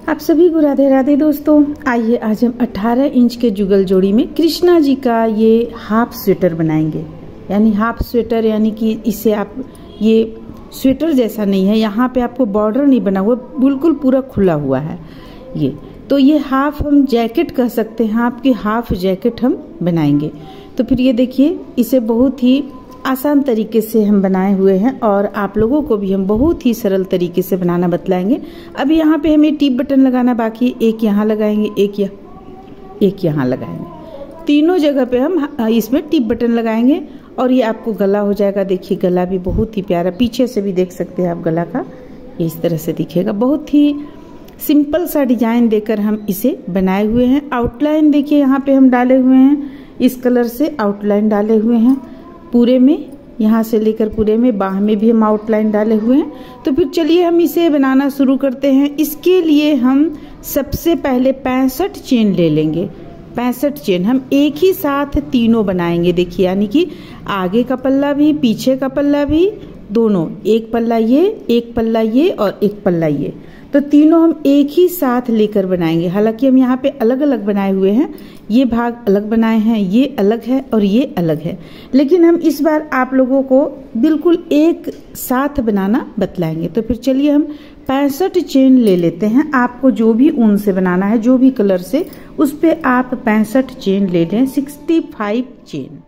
आप सभी को राधे राधे दोस्तों। आइए आज हम 18 इंच के जुगल जोड़ी में कृष्णा जी का ये हाफ स्वेटर बनाएंगे। यानी हाफ स्वेटर यानी कि इसे आप ये स्वेटर जैसा नहीं है, यहाँ पे आपको बॉर्डर नहीं बना हुआ, बिल्कुल पूरा खुला हुआ है ये। तो ये हाफ हम जैकेट कह सकते हैं, आपकी हाफ जैकेट हम बनाएंगे। तो फिर ये देखिए, इसे बहुत ही आसान तरीके से हम बनाए हुए हैं और आप लोगों को भी हम बहुत ही सरल तरीके से बनाना बतलाएंगे। अभी यहाँ पे हमें टिप बटन लगाना बाकी, एक यहाँ लगाएंगे, एक यहाँ लगाएंगे। तीनों जगह पे हम इसमें टिप बटन लगाएंगे और ये आपको गला हो जाएगा। देखिए गला भी बहुत ही प्यारा, पीछे से भी देख सकते हैं आप गला का, ये इस तरह से दिखेगा। बहुत ही सिंपल सा डिजाइन देकर हम इसे बनाए हुए हैं। आउटलाइन देखिए यहाँ पे हम डाले हुए हैं, इस कलर से आउटलाइन डाले हुए हैं पूरे में, यहाँ से लेकर पूरे में, बाह में भी हम आउटलाइन डाले हुए हैं। तो फिर चलिए हम इसे बनाना शुरू करते हैं। इसके लिए हम सबसे पहले 65 चेन ले लेंगे। 65 चेन हम एक ही साथ तीनों बनाएंगे। देखिए यानी कि आगे का पल्ला भी पीछे का पल्ला भी दोनों, एक पल्ला ये, एक पल्ला ये और एक पल्ला ये, तो तीनों हम एक ही साथ लेकर बनाएंगे। हालांकि हम यहाँ पे अलग अलग बनाए हुए हैं, ये भाग अलग बनाए हैं, ये अलग है और ये अलग है, लेकिन हम इस बार आप लोगों को बिल्कुल एक साथ बनाना बतलाएंगे। तो फिर चलिए हम 65 चेन ले लेते हैं। आपको जो भी ऊन से बनाना है, जो भी कलर से, उस पे आप 65 चेन ले लें, 65 चेन।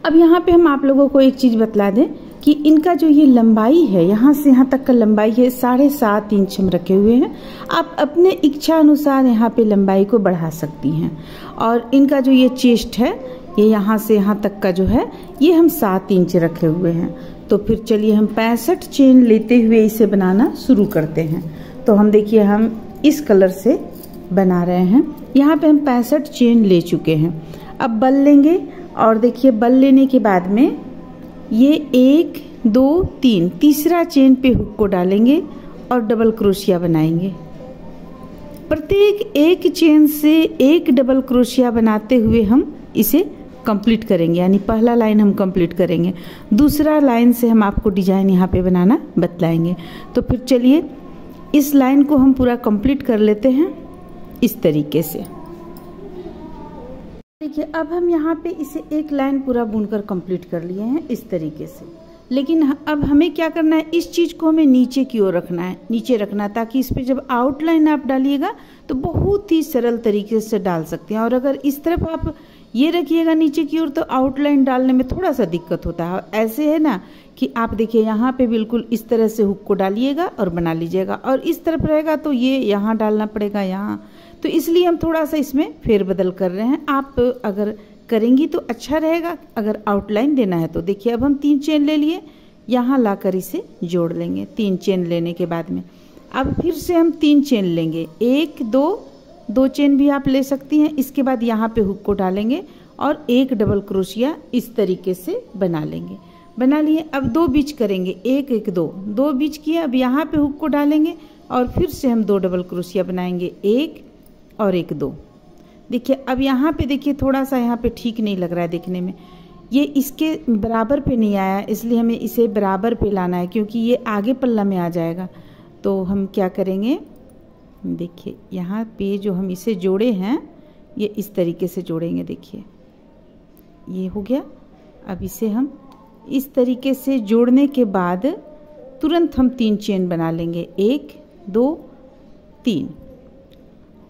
अब यहाँ पे हम आप लोगों को एक चीज बतला दें कि इनका जो ये लंबाई है, यहाँ से यहाँ तक का लंबाई है 7.5 इंच हम रखे हुए हैं। आप अपने इच्छा अनुसार यहाँ पे लंबाई को बढ़ा सकती हैं। और इनका जो ये चेस्ट है, ये यहाँ से यहाँ तक का जो है, ये हम 7 इंच रखे हुए हैं। तो फिर चलिए हम 65 चेन लेते हुए इसे बनाना शुरू करते हैं। तो हम देखिए हम इस कलर से बना रहे हैं। यहाँ पे हम 65 चेन ले चुके हैं। अब बल लेंगे और देखिए बल लेने के बाद में ये 1 2 3 तीसरा चेन पे हुक को डालेंगे और डबल क्रोशिया बनाएंगे। प्रत्येक एक चेन से एक डबल क्रोशिया बनाते हुए हम इसे कंप्लीट करेंगे। यानी पहला लाइन हम कंप्लीट करेंगे, दूसरा लाइन से हम आपको डिजाइन यहाँ पे बनाना बतलाएंगे। तो फिर चलिए इस लाइन को हम पूरा कंप्लीट कर लेते हैं इस तरीके से। देखिए अब हम यहाँ पे इसे एक लाइन पूरा बुनकर कंप्लीट कर लिए हैं इस तरीके से। लेकिन अब हमें क्या करना है, इस चीज को हमें नीचे की ओर रखना है, नीचे रखना, ताकि इस पे जब आउटलाइन आप डालिएगा तो बहुत ही सरल तरीके से डाल सकते हैं। और अगर इस तरफ आप ये रखिएगा नीचे की ओर तो आउटलाइन डालने में थोड़ा सा दिक्कत होता है। ऐसे है ना कि आप देखिए यहाँ पे बिल्कुल इस तरह से हुक को डालिएगा और बना लीजिएगा, और इस तरफ रहेगा तो ये यहाँ डालना पड़ेगा यहाँ। तो इसलिए हम थोड़ा सा इसमें फेरबदल कर रहे हैं। आप अगर करेंगी तो अच्छा रहेगा, अगर आउटलाइन देना है तो। देखिए अब हम 3 चेन ले लिए, यहाँ लाकर इसे जोड़ लेंगे। 3 चेन लेने के बाद में अब फिर से हम 3 चेन लेंगे, 1 2 चेन भी आप ले सकती हैं। इसके बाद यहाँ पे हुक को डालेंगे और एक डबल क्रोशिया इस तरीके से बना लेंगे। बना लिए, अब 2 बीच करेंगे, 1 1 2 बीच किए। अब यहाँ पे हुक को डालेंगे और फिर से हम 2 डबल क्रोशिया बनाएंगे, 1 और 1 2। देखिए अब यहाँ पे देखिए थोड़ा सा यहाँ पे ठीक नहीं लग रहा है देखने में, ये इसके बराबर पे नहीं आया, इसलिए हमें इसे बराबर पे लाना है, क्योंकि ये आगे पल्ला में आ जाएगा। तो हम क्या करेंगे, देखिए यहाँ पे जो हम इसे जोड़े हैं ये इस तरीके से जोड़ेंगे। देखिए ये हो गया। अब इसे हम इस तरीके से जोड़ने के बाद तुरंत हम 3 चेन बना लेंगे, 1 2 3,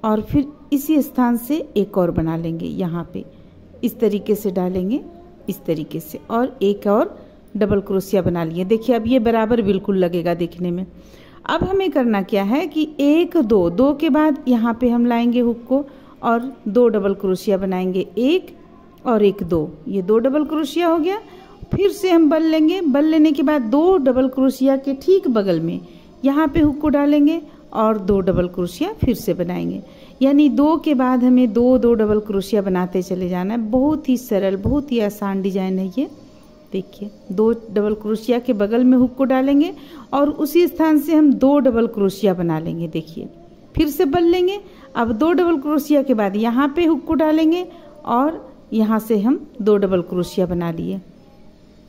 और फिर इसी स्थान से एक और बना लेंगे, यहाँ पे इस तरीके से डालेंगे, इस तरीके से, और एक और डबल क्रोशिया बना लिए। देखिए अब ये बराबर बिल्कुल लगेगा देखने में। अब हमें करना क्या है कि 1 2 के बाद यहाँ पे हम लाएंगे हुक को और 2 डबल क्रोशिया बनाएंगे, 1 और 1 2, ये 2 डबल क्रोशिया हो गया। फिर से हम बल लेंगे, बल लेने के बाद 2 डबल क्रोशिया के ठीक बगल में यहाँ पे हुक को डालेंगे और 2 डबल क्रोशिया फिर से बनाएंगे। यानी 2 के बाद हमें 2 डबल क्रोशिया बनाते चले जाना है। बहुत ही सरल, बहुत ही आसान डिजाइन है ये। देखिए 2 डबल क्रोशिया के बगल में हुक को डालेंगे और उसी स्थान से हम 2 डबल क्रोशिया बना लेंगे। देखिए फिर से बल लेंगे, अब 2 डबल क्रोशिया के बाद यहाँ पे हुक को डालेंगे और यहाँ से हम 2 डबल क्रोशिया बना लिए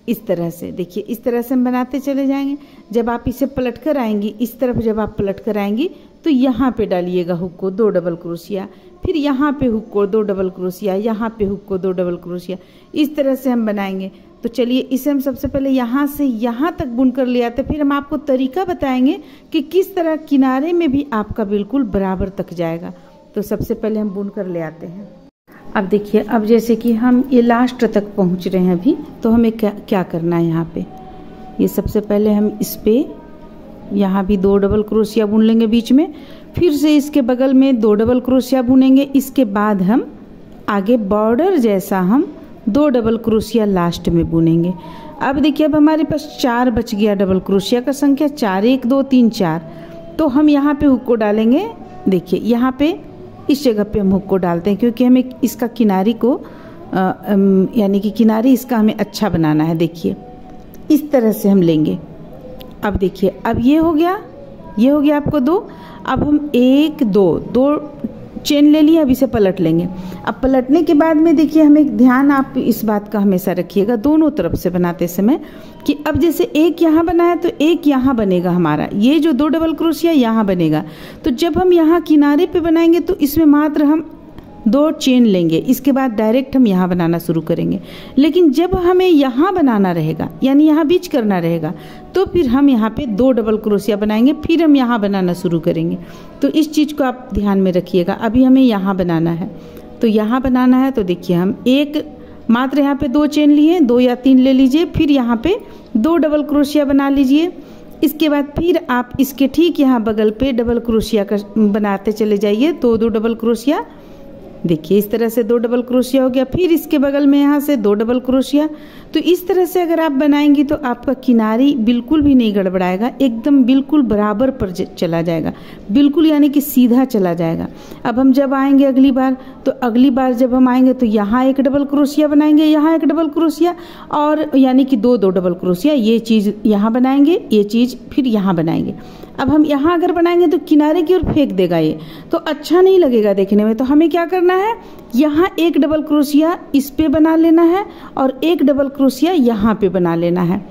इस तरह से। देखिए इस तरह से हम बनाते चले जाएंगे। जब आप इसे पलट कर आएंगी, इस तरफ जब आप पलट कर आएंगी तो यहाँ पे डालिएगा हुक को 2 डबल क्रोशिया, फिर यहाँ पे हुक को 2 डबल क्रोशिया, यहाँ पे हुक को 2 डबल क्रोशिया। इस तरह से हम बनाएंगे। तो चलिए इसे हम सबसे पहले यहाँ से यहाँ तक बुनकर ले आते, फिर हम आपको तरीका बताएंगे कि किस तरह किनारे में भी आपका बिल्कुल बराबर तक जाएगा। तो सबसे पहले हम बुनकर ले आते हैं। अब देखिए, अब जैसे कि हम ये लास्ट तक पहुँच रहे हैं अभी, तो हमें क्या करना है यहाँ पे, ये सबसे पहले हम इस पे यहाँ भी 2 डबल क्रोशिया बुन लेंगे बीच में, फिर से इसके बगल में 2 डबल क्रोशिया बुनेंगे। इसके बाद हम आगे बॉर्डर जैसा हम 2 डबल क्रोशिया लास्ट में बुनेंगे। अब देखिए, अब हमारे पास 4 बच गया डबल क्रोशिया का संख्या, 4 1 2 3 4। तो हम यहाँ पे हुक को डालेंगे। देखिए यहाँ पे इस जगह पे हम हुक को डालते हैं, क्योंकि हमें इसका किनारी को यानी कि किनारी इसका हमें अच्छा बनाना है। देखिए इस तरह से हम लेंगे। अब देखिए, अब ये हो गया आपको 2। अब हम 1 2 चेन ले लिए, अब इसे पलट लेंगे। अब पलटने के बाद में देखिए, हमें ध्यान आप इस बात का हमेशा रखिएगा दोनों तरफ से बनाते समय, कि अब जैसे एक यहाँ बना है तो एक यहाँ बनेगा हमारा, ये जो 2 डबल क्रोशिया यहाँ बनेगा। तो जब हम यहाँ किनारे पे बनाएंगे तो इसमें मात्र हम 2 चेन लेंगे, इसके बाद डायरेक्ट हम यहाँ बनाना शुरू करेंगे। लेकिन जब हमें यहाँ बनाना रहेगा, यानी यहाँ बीच करना रहेगा, तो फिर हम यहाँ पे 2 डबल क्रोशिया बनाएंगे, फिर हम यहाँ बनाना शुरू करेंगे। तो इस चीज़ को आप ध्यान में रखिएगा। अभी हमें यहाँ बनाना है, तो यहाँ बनाना है तो देखिए, हम एक मात्र यहाँ पे 2 चेन लिए, 2 या 3 ले लीजिए, फिर यहाँ पे 2 डबल क्रोशिया बना लीजिए। इसके बाद फिर आप इसके ठीक यहाँ बगल पे डबल क्रोशिया का बनाते चले जाइए, 2 डबल क्रोशिया। देखिए इस तरह से 2 डबल क्रोशिया हो गया, फिर इसके बगल में यहाँ से 2 डबल क्रोशिया। तो इस तरह से अगर आप बनाएंगी तो आपका किनारी बिल्कुल भी नहीं गड़बड़ाएगा, एकदम बिल्कुल बराबर पर चला जाएगा, बिल्कुल यानी कि सीधा चला जाएगा। अब हम जब आएंगे अगली बार, तो अगली बार जब हम आएंगे तो यहाँ 1 डबल क्रोशिया बनाएंगे, यहाँ 1 डबल क्रोशिया, और यानी कि 2 डबल क्रोशिया, ये चीज़ यहाँ बनाएंगे, ये चीज़ फिर यहाँ बनाएंगे। अब हम यहाँ अगर बनाएंगे तो किनारे की ओर फेंक देगा, ये तो अच्छा नहीं लगेगा देखने में। तो हमें क्या करना है, यहाँ 1 डबल क्रोशिया इस पे बना लेना है और 1 डबल क्रोशिया यहाँ पे बना लेना है।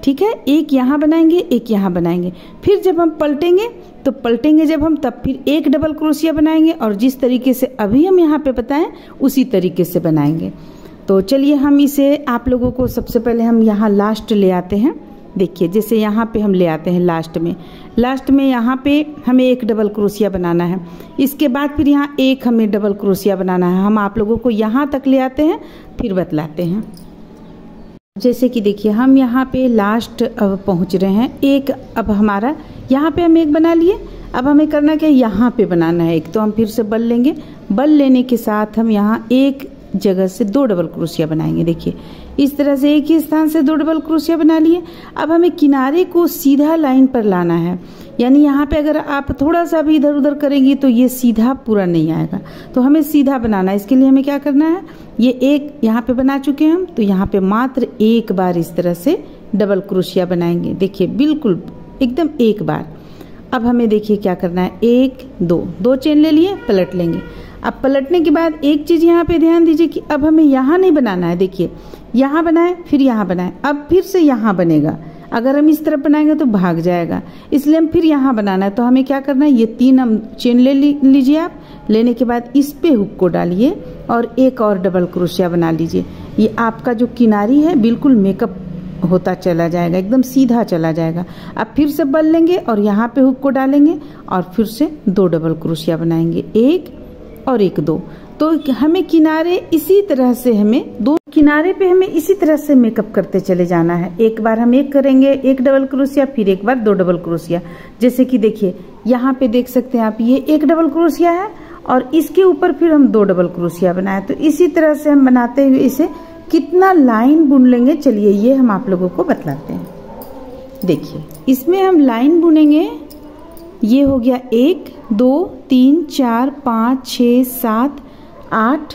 ठीक है, एक यहाँ बनाएंगे, एक यहाँ बनाएंगे, फिर जब हम पलटेंगे तो पलटेंगे जब हम, तब फिर 1 डबल क्रोशिया बनाएंगे, और जिस तरीके से अभी हम यहाँ पे बताएं उसी तरीके से बनाएंगे। तो चलिए हम इसे आप लोगों को सबसे पहले हम यहाँ लास्ट ले आते हैं। देखिए जैसे यहाँ पे हम ले आते हैं लास्ट में यहाँ पे हमें 1 डबल क्रोशिया बनाना है, इसके बाद फिर यहाँ 1 हमें डबल क्रोशिया बनाना है। हम आप लोगों को यहाँ तक ले आते हैं, फिर बतलाते हैं। जैसे कि देखिए, हम यहाँ पे लास्ट अब पहुँच रहे हैं, एक अब हमारा यहाँ पे हम 1 बना लिए। अब हमें करना क्या, यहाँ पे बनाना है 1। तो हम फिर से बल लेंगे, बल लेने के साथ हम यहाँ एक जगह से 2 डबल क्रोशिया बनाएंगे। देखिए इस तरह से एक ही स्थान से 2 डबल क्रोशिया बना लिए। अब हमें किनारे को सीधा लाइन पर लाना है, यानी यहाँ पे अगर आप थोड़ा सा भी इधर उधर करेंगी तो ये सीधा पूरा नहीं आएगा, तो हमें सीधा बनाना है। इसके लिए हमें क्या करना है, ये 1 यहाँ पे बना चुके हैं हम, तो यहाँ पे मात्र 1 बार इस तरह से डबल क्रोशिया बनाएंगे। देखिए बिल्कुल एकदम 1 बार। अब हमें देखिए क्या करना है, 1 2 चेन ले लिए, पलट लेंगे। अब पलटने के बाद एक चीज़ यहाँ पे ध्यान दीजिए कि अब हमें यहाँ नहीं बनाना है। देखिए यहाँ बनाए, फिर यहाँ बनाए, अब फिर से यहाँ बनेगा। अगर हम इस तरफ बनाएंगे तो भाग जाएगा, इसलिए हम फिर यहाँ बनाना है। तो हमें क्या करना है, ये 3 हम चेन ले लीजिए आप। लेने के बाद इस पे हुक को डालिए और 1 और डबल क्रोशिया बना लीजिए। ये आपका जो किनारी है बिल्कुल मेकअप होता चला जाएगा, एकदम सीधा चला जाएगा। अब फिर से बल लेंगे और यहाँ पे हुक को डालेंगे और फिर से 2 डबल क्रोशिया बनाएंगे, 1 और 1 2। तो हमें किनारे इसी तरह से, हमें 2 किनारे पे हमें इसी तरह से मेकअप करते चले जाना है। एक बार हम 1 करेंगे, 1 डबल क्रोशिया, फिर एक बार 2 डबल क्रोशिया। जैसे कि देखिए यहाँ पे देख सकते हैं आप, ये 1 डबल क्रोशिया है और इसके ऊपर फिर हम 2 डबल क्रोशिया बनाए। तो इसी तरह से हम बनाते हुए इसे कितना लाइन बुन लेंगे, चलिए ये हम आप लोगों को बतलाते हैं। देखिए इसमें हम लाइन बुनेंगे, ये हो गया 1 2 3 4 5 6 7 8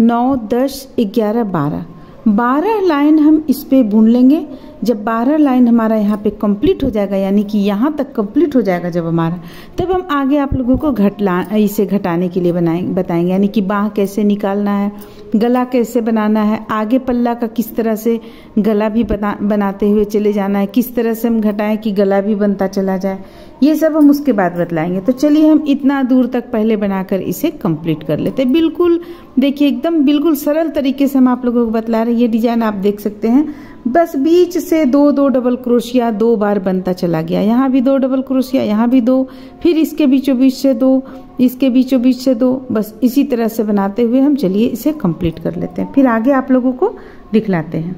9 10 11 12 लाइन हम इस पे बुन लेंगे। जब 12 लाइन हमारा यहाँ पे कंप्लीट हो जाएगा, यानी कि यहाँ तक कंप्लीट हो जाएगा जब हमारा, तब हम आगे आप लोगों को इसे घटाने के लिए बताएंगे, यानी कि बाह कैसे निकालना है, गला कैसे बनाना है, आगे पल्ला का किस तरह से गला भी बनाते हुए चले जाना है, किस तरह से हम घटाएं कि गला भी बनता चला जाए। ये सब हम उसके बाद बतलाएंगे। तो चलिए हम इतना दूर तक पहले बनाकर इसे कंप्लीट कर लेते हैं। बिल्कुल देखिए एकदम बिल्कुल सरल तरीके से हम आप लोगों को बतला रहे हैं। ये डिजाइन आप देख सकते हैं, बस बीच से दो दो डबल क्रोशिया 2 बार बनता चला गया। यहाँ भी 2 डबल क्रोशिया, यहाँ भी 2, फिर इसके बीचों बीच से 2, इसके बीचों बीच से 2, बस इसी तरह से बनाते हुए हम चलिए इसे कंप्लीट कर लेते हैं। फिर आगे आप लोगों को दिखलाते हैं।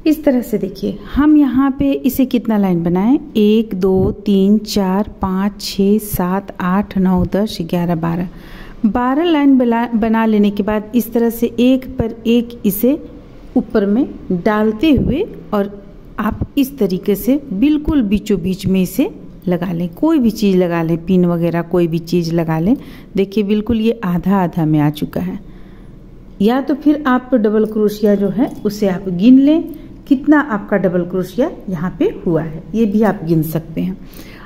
इस तरह से देखिए हम यहाँ पे इसे कितना लाइन बनाएं, 1 2 3 4 5 6 7 8 9 10 11 12 लाइन बना लेने के बाद इस तरह से एक पर एक इसे ऊपर में डालते हुए और आप इस तरीके से बिल्कुल बीचों बीच में इसे लगा लें। कोई भी चीज़ लगा लें, पिन वगैरह कोई भी चीज़ लगा लें। देखिए बिल्कुल ये आधा आधा में आ चुका है। या तो फिर आप डबल क्रोशिया जो है उसे आप गिन लें, कितना आपका डबल क्रोशिया यहाँ पे हुआ है, ये भी आप गिन सकते हैं।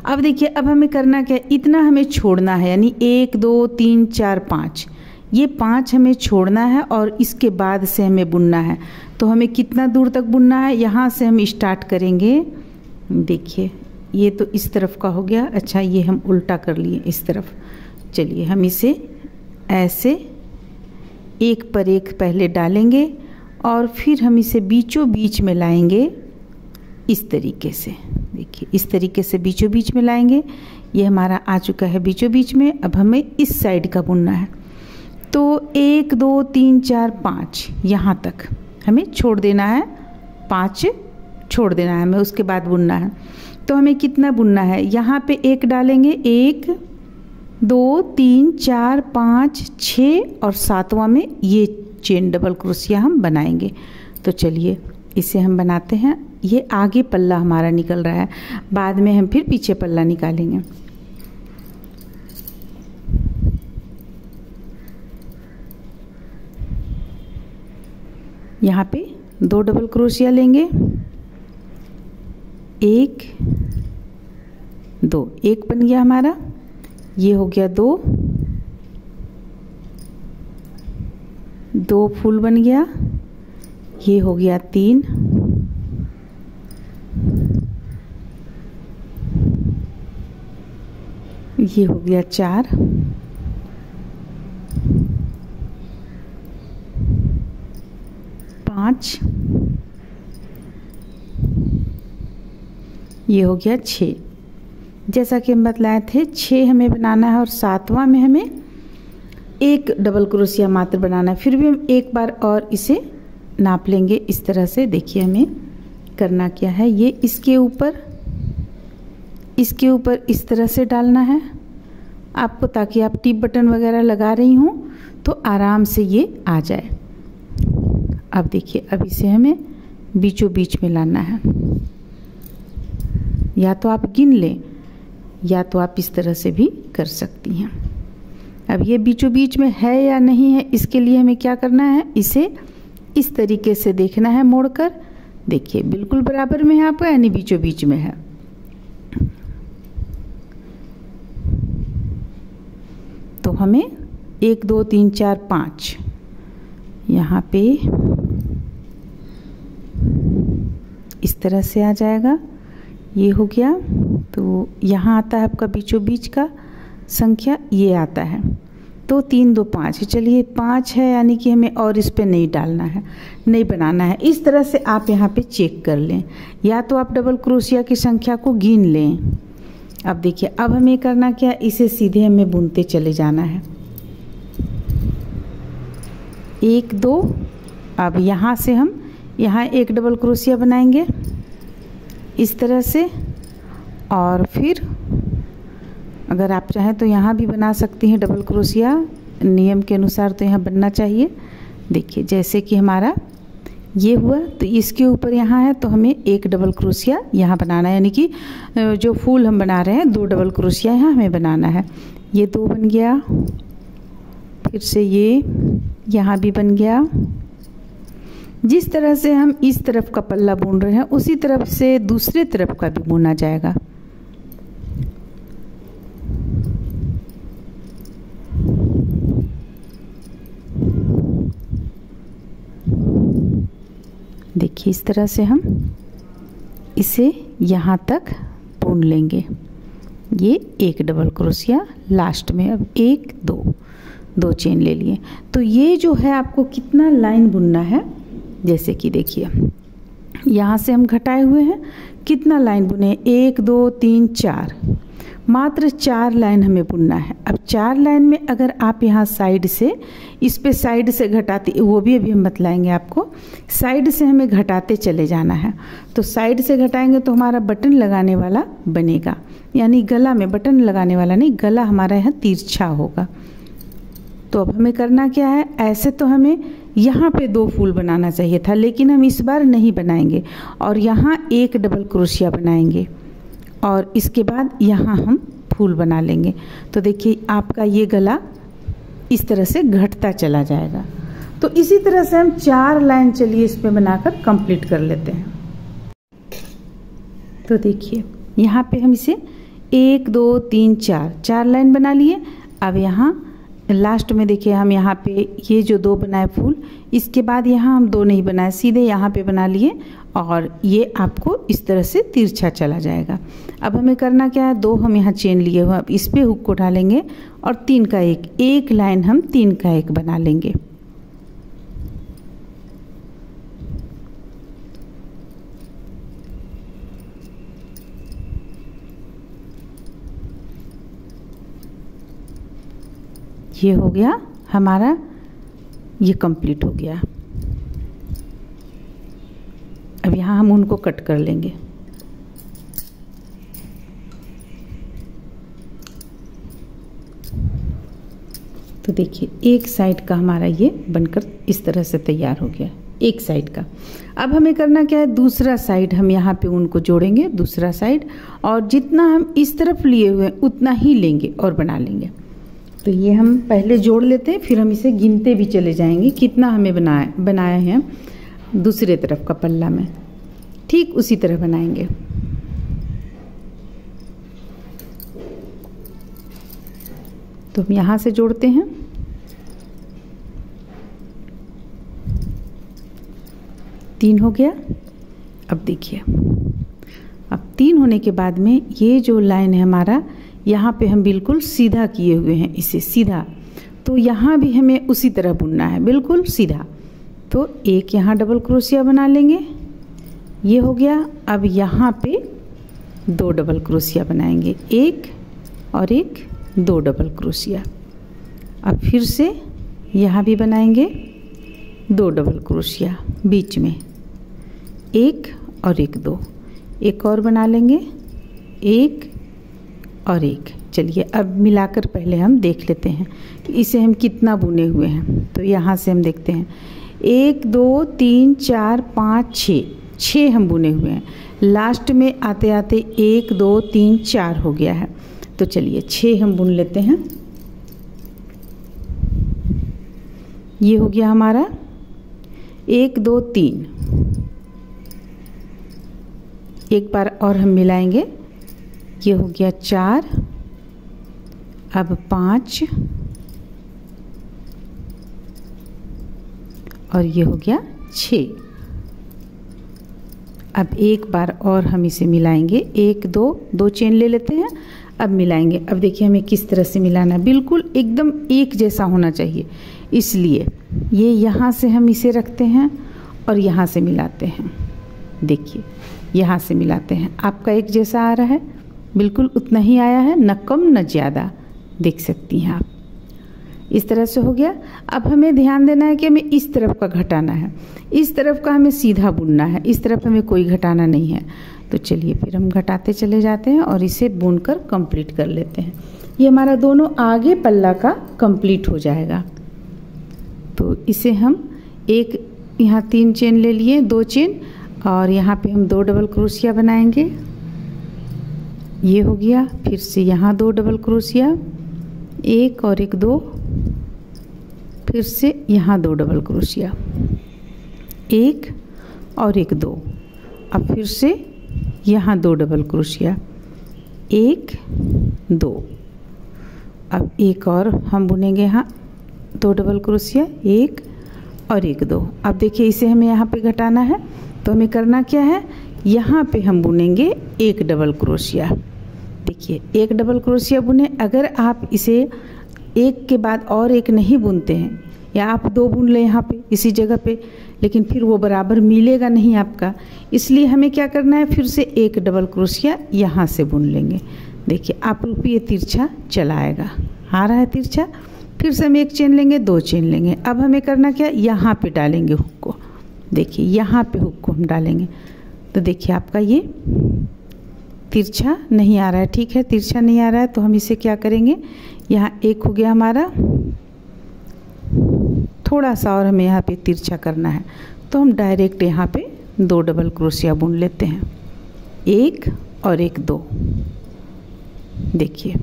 अब देखिए अब हमें करना क्या है, इतना हमें छोड़ना है, यानी 1 2 3 4 5, ये 5 हमें छोड़ना है और इसके बाद से हमें बुनना है। तो हमें कितना दूर तक बुनना है, यहाँ से हम स्टार्ट करेंगे। देखिए ये तो इस तरफ का हो गया, अच्छा ये हम उल्टा कर लिए इस तरफ। चलिए हम इसे ऐसे एक पर एक पहले डालेंगे और फिर हम इसे बीचों बीच में लाएंगे इस तरीके से। देखिए इस तरीके से बीचों बीच में लाएंगे। ये हमारा आ चुका है बीचों बीच में। अब हमें इस साइड का बुनना है। तो 1 2 3 4 5 यहाँ तक हमें छोड़ देना है, 5 छोड़ देना है हमें, उसके बाद बुनना है। तो हमें कितना बुनना है, यहाँ पे 1 डालेंगे, 1 2 3 4 5 6 और 7वां में ये चेन डबल क्रोशिया हम बनाएंगे। तो चलिए इसे हम बनाते हैं। ये आगे पल्ला हमारा निकल रहा है, बाद में हम फिर पीछे पल्ला निकालेंगे। यहाँ पे 2 डबल क्रोशिया लेंगे, 1 2, 1 बन गया हमारा, ये हो गया 2 फूल बन गया, ये हो गया 3, ये हो गया 4, 5, ये हो गया 6। जैसा कि हम बतलाए थे 6 हमें बनाना है और 7वां में हमें 1 डबल क्रोशिया मात्र बनाना है। फिर भी हम एक बार और इसे नाप लेंगे इस तरह से। देखिए हमें करना क्या है, ये इसके ऊपर इस तरह से डालना है आपको, ताकि आप टिप बटन वगैरह लगा रही हों तो आराम से ये आ जाए। अब देखिए अब इसे हमें बीचों बीच में लाना है। या तो आप गिन लें या तो आप इस तरह से भी कर सकती हैं। अब ये बीचों बीच में है या नहीं है, इसके लिए हमें क्या करना है, इसे इस तरीके से देखना है मोड़कर। देखिए बिल्कुल बराबर में है आपका, यानी बीचों बीच में है। तो हमें 1 2 3 4 5 यहाँ पे इस तरह से आ जाएगा, ये हो गया। तो यहाँ आता है आपका बीचों बीच का संख्या, ये आता है। तो 3 2 5, चलिए 5 है, यानी कि हमें और इस पे नहीं डालना है, नहीं बनाना है। इस तरह से आप यहाँ पे चेक कर लें, या तो आप डबल क्रोशिया की संख्या को गिन लें। अब देखिए अब हमें करना क्या, इसे सीधे हमें बुनते चले जाना है। 1 2, अब यहाँ से हम यहाँ 1 डबल क्रोशिया बनाएंगे इस तरह से, और फिर अगर आप चाहें तो यहाँ भी बना सकती हैं डबल क्रोशिया, नियम के अनुसार तो यहाँ बनना चाहिए। देखिए जैसे कि हमारा ये हुआ, तो इसके ऊपर यहाँ है तो हमें 1 डबल क्रोशिया यहाँ बनाना है, यानी कि जो फूल हम बना रहे हैं 2 डबल क्रोशिया यहाँ हमें बनाना है। ये 2 बन गया, फिर से ये यहाँ भी बन गया। जिस तरह से हम इस तरफ का पल्ला बुन रहे हैं उसी तरफ से दूसरे तरफ का भी बुना जाएगा। देखिए इस तरह से हम इसे यहाँ तक बुन लेंगे। ये एक डबल क्रोशिया लास्ट में। अब 1 2 चेन ले लिए। तो ये जो है आपको कितना लाइन बुनना है, जैसे कि देखिए यहाँ से हम घटाए हुए हैं, कितना लाइन बुने, 1 2 3 4, मात्र 4 लाइन हमें बुनना है। अब 4 लाइन में अगर आप यहाँ साइड से, इस पे साइड से घटाते, वो भी अभी हम बतलाएंगे आपको, साइड से हमें घटाते चले जाना है। तो साइड से घटाएंगे तो हमारा बटन लगाने वाला बनेगा, यानी गला में बटन लगाने वाला नहीं, गला हमारा यहाँ तिरछा होगा। तो अब हमें करना क्या है, ऐसे तो हमें यहाँ पे 2 फूल बनाना चाहिए था, लेकिन हम इस बार नहीं बनाएंगे और यहाँ एक डबल क्रोशिया बनाएंगे और इसके बाद यहाँ हम फूल बना लेंगे। तो देखिए आपका ये गला इस तरह से घटता चला जाएगा। तो इसी तरह से हम 4 लाइन चलिए इस पे बनाकर कंप्लीट कर लेते हैं। तो देखिए यहाँ पे हम इसे 1 2 3 4 लाइन बना लिए। अब यहाँ लास्ट में देखिए हम यहाँ पे ये जो 2 बनाए फूल, इसके बाद यहाँ हम 2 नहीं बनाए, सीधे यहाँ पे बना लिए और ये आपको इस तरह से तिरछा चला जाएगा। अब हमें करना क्या है, 2 हम यहाँ चेन लिए हुए, अब इस पे हुक को डालेंगे और 3 का 1 लाइन हम 3 का 1 बना लेंगे। ये हो गया हमारा, ये कंप्लीट हो गया। अब यहाँ हम उनको कट कर लेंगे। तो देखिए एक साइड का हमारा ये बनकर इस तरह से तैयार हो गया, एक साइड का। अब हमें करना क्या है, दूसरा साइड हम यहाँ पे उनको जोड़ेंगे, दूसरा साइड, और जितना हम इस तरफ लिए हुए हैं उतना ही लेंगे और बना लेंगे। तो ये हम पहले जोड़ लेते हैं, फिर हम इसे गिनते भी चले जाएंगे कितना हमें बनाया है दूसरे तरफ का पल्ला में, ठीक उसी तरह बनाएंगे। तो हम यहाँ से जोड़ते हैं, तीन हो गया। अब देखिए, अब 3 होने के बाद में ये जो लाइन है हमारा, यहाँ पे हम बिल्कुल सीधा किए हुए हैं, इसे सीधा, तो यहाँ भी हमें उसी तरह बुनना है, बिल्कुल सीधा। तो एक यहाँ डबल क्रोशिया बना लेंगे, ये हो गया। अब यहाँ पे 2 डबल क्रोशिया बनाएंगे, 1 और 1, 2 डबल क्रोशिया। अब फिर से यहाँ भी बनाएंगे 2 डबल क्रोशिया, बीच में 1 और 1 2, एक और बना लेंगे, 1 और 1। चलिए अब मिलाकर पहले हम देख लेते हैं कि इसे हम कितना बुने हुए हैं। तो यहाँ से हम देखते हैं 1 2 3 4 5 6 हम बुने हुए हैं। लास्ट में आते आते 1 2 3 4 हो गया है। तो चलिए 6 हम बुन लेते हैं। ये हो गया हमारा 1 2 3, एक बार और हम मिलाएंगे, ये हो गया 4, अब 5 और ये हो गया 6। अब एक बार और हम इसे मिलाएंगे, 1 2 चेन ले लेते हैं, अब मिलाएंगे। अब देखिए हमें किस तरह से मिलाना है, बिल्कुल एकदम एक जैसा होना चाहिए, इसलिए ये यहाँ से हम इसे रखते हैं और यहाँ से मिलाते हैं। देखिए यहाँ से मिलाते हैं, आपका एक जैसा आ रहा है, बिल्कुल उतना ही आया है, न कम न ज़्यादा, देख सकती हैं आप। इस तरह से हो गया। अब हमें ध्यान देना है कि हमें इस तरफ का घटाना है, इस तरफ का हमें सीधा बुनना है, इस तरफ हमें कोई घटाना नहीं है। तो चलिए फिर हम घटाते चले जाते हैं और इसे बुनकर कंप्लीट कर लेते हैं। ये हमारा दोनों आगे पल्ला का कंप्लीट हो जाएगा। तो इसे हम एक यहाँ 3 चेन ले लिए, 2 चेन, और यहाँ पे हम 2 डबल क्रोशिया बनाएंगे, ये हो गया। फिर से यहाँ 2 डबल क्रोशिया, 1 और 1 2, फिर से यहाँ 2 डबल क्रोशिया, 1 और 1 2, अब फिर से यहाँ 2 डबल क्रोशिया, 1 2, अब एक और हम बुनेंगे यहाँ 2 डबल क्रोशिया, 1 और 1 2। अब देखिए इसे हमें यहाँ पे घटाना है, तो हमें करना क्या है, यहाँ पे हम बुनेंगे 1 डबल क्रोशिया। देखिए देखिए एक डबल क्रोशिया बुने। अगर आप इसे एक के बाद और एक नहीं बुनते हैं या आप 2 बुन लें यहाँ पे इसी जगह पे, लेकिन फिर वो बराबर मिलेगा नहीं आपका, इसलिए हमें क्या करना है, फिर से एक डबल क्रोशिया यहाँ से बुन लेंगे। देखिए आप ये तिरछा चला आएगा, आ रहा है तिरछा, फिर से हम एक चेन लेंगे, 2 चेन लेंगे। अब हमें करना क्या, यहाँ पे डालेंगे हुक को। देखिए यहाँ पे हुक को हम डालेंगे तो देखिए आपका ये तिरछा नहीं आ रहा है। ठीक है, तिरछा नहीं आ रहा है तो हम इसे क्या करेंगे, यहाँ एक हो गया हमारा, थोड़ा सा और हमें यहाँ पे तिरछा करना है तो हम डायरेक्ट यहाँ पे 2 डबल क्रोशिया बुन लेते हैं, 1 और 1 2। देखिए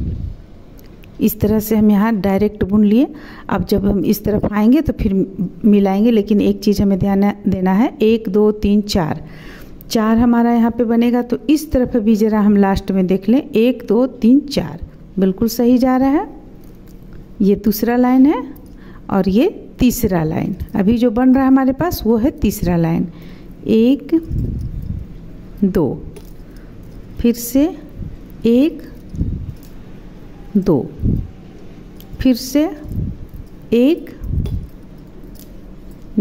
इस तरह से हम यहाँ डायरेक्ट बुन लिए। अब जब हम इस तरफ आएंगे तो फिर मिलाएंगे, लेकिन एक चीज़ हमें ध्यान देना है, 1 2 3 4 हमारा यहाँ पे बनेगा। तो इस तरफ भी ज़रा हम लास्ट में देख लें, 1 2 3 4 बिल्कुल सही जा रहा है। ये दूसरा लाइन है और ये तीसरा लाइन अभी जो बन रहा है हमारे पास वो है तीसरा लाइन। 1 2 फिर से 1 2 फिर से 1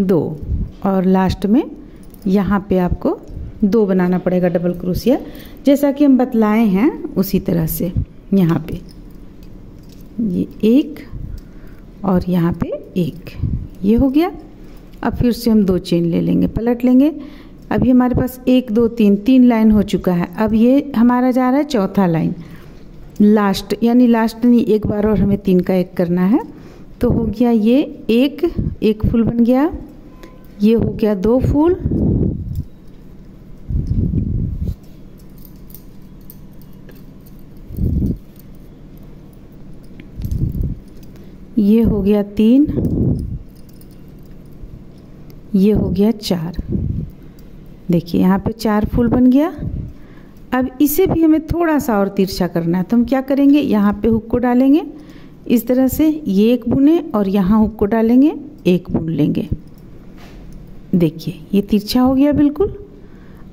2 और लास्ट में यहाँ पे आपको 2 बनाना पड़ेगा डबल क्रोशिया, जैसा कि हम बतलाए हैं उसी तरह से। यहाँ पे ये 1 और यहाँ पे 1, ये हो गया। अब फिर से हम 2 चेन ले लेंगे, पलट लेंगे। अभी हमारे पास 1 2 3 लाइन हो चुका है। अब ये हमारा जा रहा है चौथा लाइन, लास्ट, यानी लास्ट नहीं, एक बार और हमें 3 का 1 करना है। तो हो गया ये एक फूल बन गया, ये हो गया 2 फूल, ये हो गया 3, ये हो गया 4। देखिए यहाँ पे 4 फूल बन गया। अब इसे भी हमें थोड़ा सा और तिरछा करना है तो हम क्या करेंगे, यहाँ पे हुक को डालेंगे इस तरह से, ये 1 बुने और यहाँ हुक को डालेंगे, 1 बुन लेंगे। देखिए ये तिरछा हो गया बिल्कुल।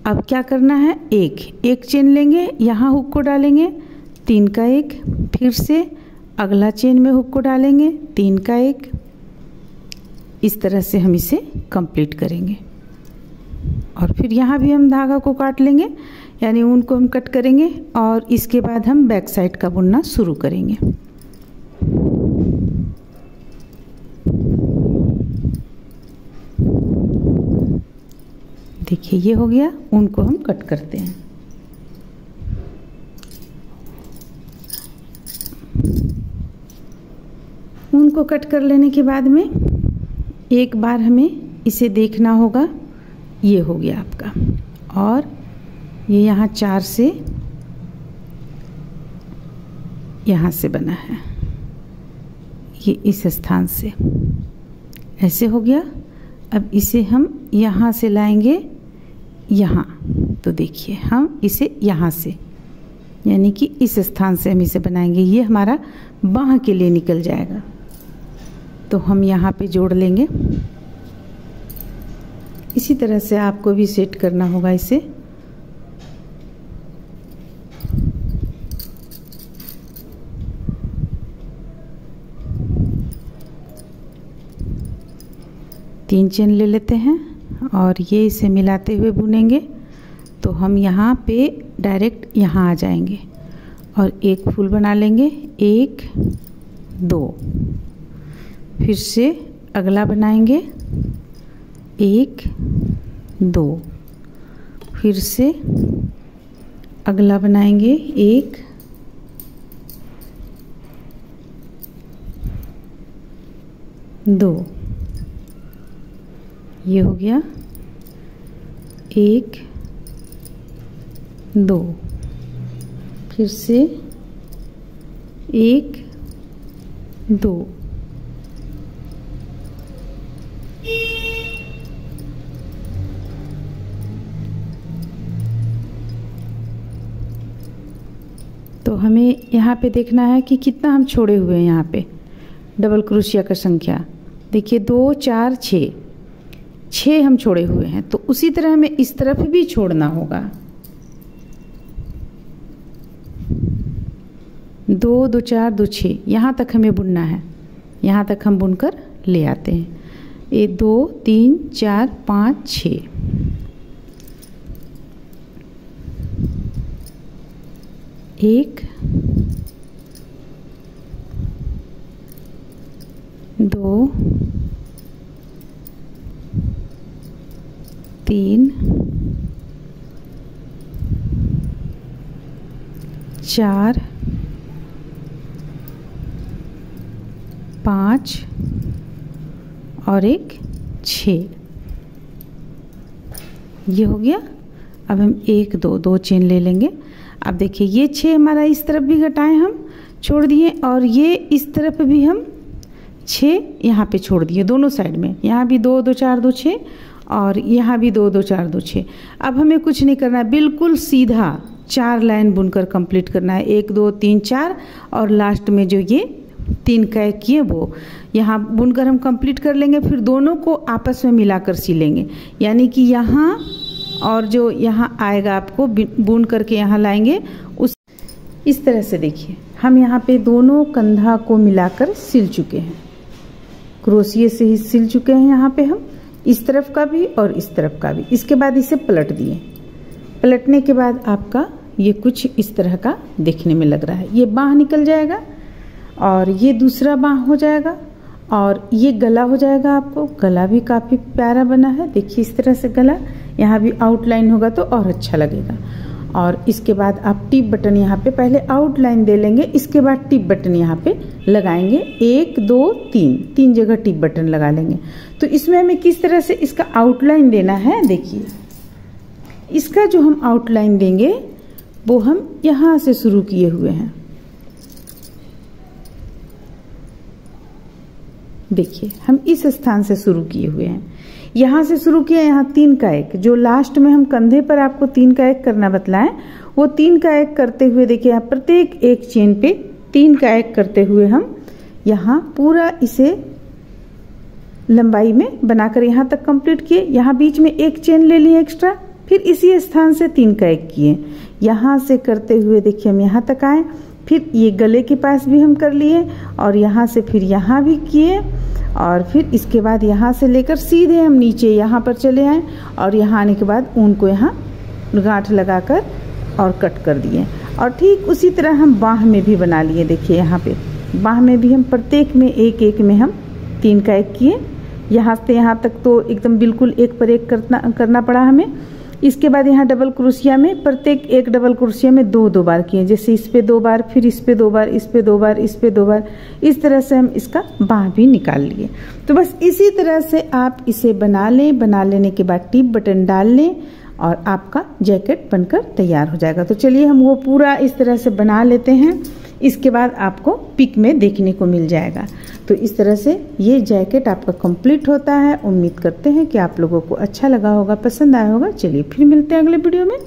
अब क्या करना है, एक चेन लेंगे, यहाँ हुक को डालेंगे, 3 का 1, फिर से अगला चेन में हुक को डालेंगे, 3 का 1। इस तरह से हम इसे कंप्लीट करेंगे और फिर यहाँ भी हम धागा को काट लेंगे, यानी ऊन को हम कट करेंगे और इसके बाद हम बैक साइड का बुनना शुरू करेंगे। देखिए ये हो गया, ऊन को हम कट करते हैं। ऊन को कट कर लेने के बाद में एक बार हमें इसे देखना होगा, ये हो गया आपका, और ये यहाँ 4 से यहाँ से बना है, ये इस स्थान से ऐसे हो गया। अब इसे हम यहाँ से लाएंगे यहाँ, तो देखिए हम इसे यहाँ से, यानी कि इस स्थान से हम इसे बनाएंगे, ये हमारा बाह के लिए निकल जाएगा। तो हम यहाँ पे जोड़ लेंगे। इसी तरह से आपको भी सेट करना होगा इसे। तीन चेन ले लेते हैं और ये इसे मिलाते हुए बुनेंगे। तो हम यहाँ पे डायरेक्ट यहाँ आ जाएंगे और एक फूल बना लेंगे, 1 2, फिर से अगला बनाएंगे, 1 2, फिर से अगला बनाएंगे, 1 2, ये हो गया, 1 2, फिर से 1 2, तो हमें यहाँ पे देखना है कि कितना हम छोड़े हुए हैं। यहाँ पे डबल क्रोशिया का संख्या देखिए 2 4 6 हम छोड़े हुए हैं, तो उसी तरह हमें इस तरफ भी छोड़ना होगा। 2 2 4 2 6 यहाँ तक हमें बुनना है। यहाँ तक हम बुनकर ले आते हैं। ये 2 3 4 5 6 1 2 3 4 5 और एक 6। ये हो गया। अब हम 1 2 2 चेन ले लेंगे। अब देखिए ये 6 हमारा इस तरफ भी घटाएं हम छोड़ दिए, और ये इस तरफ भी हम 6 यहाँ पे छोड़ दिए दोनों साइड में। यहाँ भी 2 2 4 2 6 और यहाँ भी 2 2 4 2 6। अब हमें कुछ नहीं करना है, बिल्कुल सीधा 4 लाइन बुनकर कंप्लीट करना है। 1 2 3 4 और लास्ट में जो ये 3 का एक किए वो यहाँ बुनकर हम कंप्लीट कर लेंगे। फिर दोनों को आपस में मिलाकर सिलेंगे, यानी कि यहाँ और जो यहाँ आएगा आपको बुन करके यहाँ लाएंगे उस इस तरह से। देखिए हम यहाँ पे दोनों कंधा को मिलाकर सिल चुके हैं, क्रोशिये से ही सिल चुके हैं यहाँ पे हम, इस तरफ का भी और इस तरफ का भी। इसके बाद इसे पलट दिए। पलटने के बाद आपका ये कुछ इस तरह का देखने में लग रहा है। ये बाँह निकल जाएगा और ये दूसरा बाँह हो जाएगा और ये गला हो जाएगा। आपको गला भी काफ़ी प्यारा बना है। देखिए इस तरह से गला, यहाँ भी आउटलाइन होगा तो और अच्छा लगेगा। और इसके बाद आप टिप बटन यहाँ पे पहले आउटलाइन दे लेंगे, इसके बाद टिप बटन यहाँ पे लगाएंगे। 1 2 3 जगह टिप बटन लगा लेंगे। तो इसमें हमें किस तरह से इसका आउटलाइन देना है, देखिए इसका जो हम आउटलाइन देंगे वो हम यहाँ से शुरू किए हुए हैं। देखिए हम इस स्थान से शुरू किए हुए हैं, यहाँ से शुरू किया। यहाँ 3 का 1 जो लास्ट में हम कंधे पर आपको 3 का 1 करना बतलाएं, वो 3 का 1 करते हुए देखिए यहाँ प्रत्येक एक चेन पे 3 का 1 करते हुए हम यहाँ पूरा इसे लंबाई में बनाकर यहाँ तक कंप्लीट किए। यहाँ बीच में एक चेन ले लिए एक्स्ट्रा, फिर इसी स्थान से 3 का 1 किए। यहाँ से करते हुए देखिए हम यहाँ तक आए, फिर ये गले के पास भी हम कर लिए और यहाँ से फिर यहाँ भी किए, और फिर इसके बाद यहाँ से लेकर सीधे हम नीचे यहाँ पर चले आए और यहाँ आने के बाद ऊन को यहाँ गांठ लगाकर और कट कर दिए। और ठीक उसी तरह हम बाँह में भी बना लिए। देखिए यहाँ पे बाँह में भी हम प्रत्येक में एक एक में हम 3 का 1 किए। यहाँ से यहाँ तक तो एकदम बिल्कुल एक पर एक करना पड़ा हमें। इसके बाद यहाँ डबल क्रोशिया में प्रत्येक एक डबल क्रोशिया में 2 2 बार किए, जैसे इस पे 2 बार, फिर इस पे 2 बार, इस पे 2 बार, इस पे 2 बार। इस तरह से हम इसका बाँह भी निकाल लिए। तो बस इसी तरह से आप इसे बना लें। बना लेने के बाद टिप बटन डाल लें और आपका जैकेट बनकर तैयार हो जाएगा। तो चलिए हम वो पूरा इस तरह से बना लेते हैं, इसके बाद आपको पिक में देखने को मिल जाएगा। तो इस तरह से ये जैकेट आपका कंप्लीट होता है। उम्मीद करते हैं कि आप लोगों को अच्छा लगा होगा, पसंद आया होगा। चलिए फिर मिलते हैं अगले वीडियो में।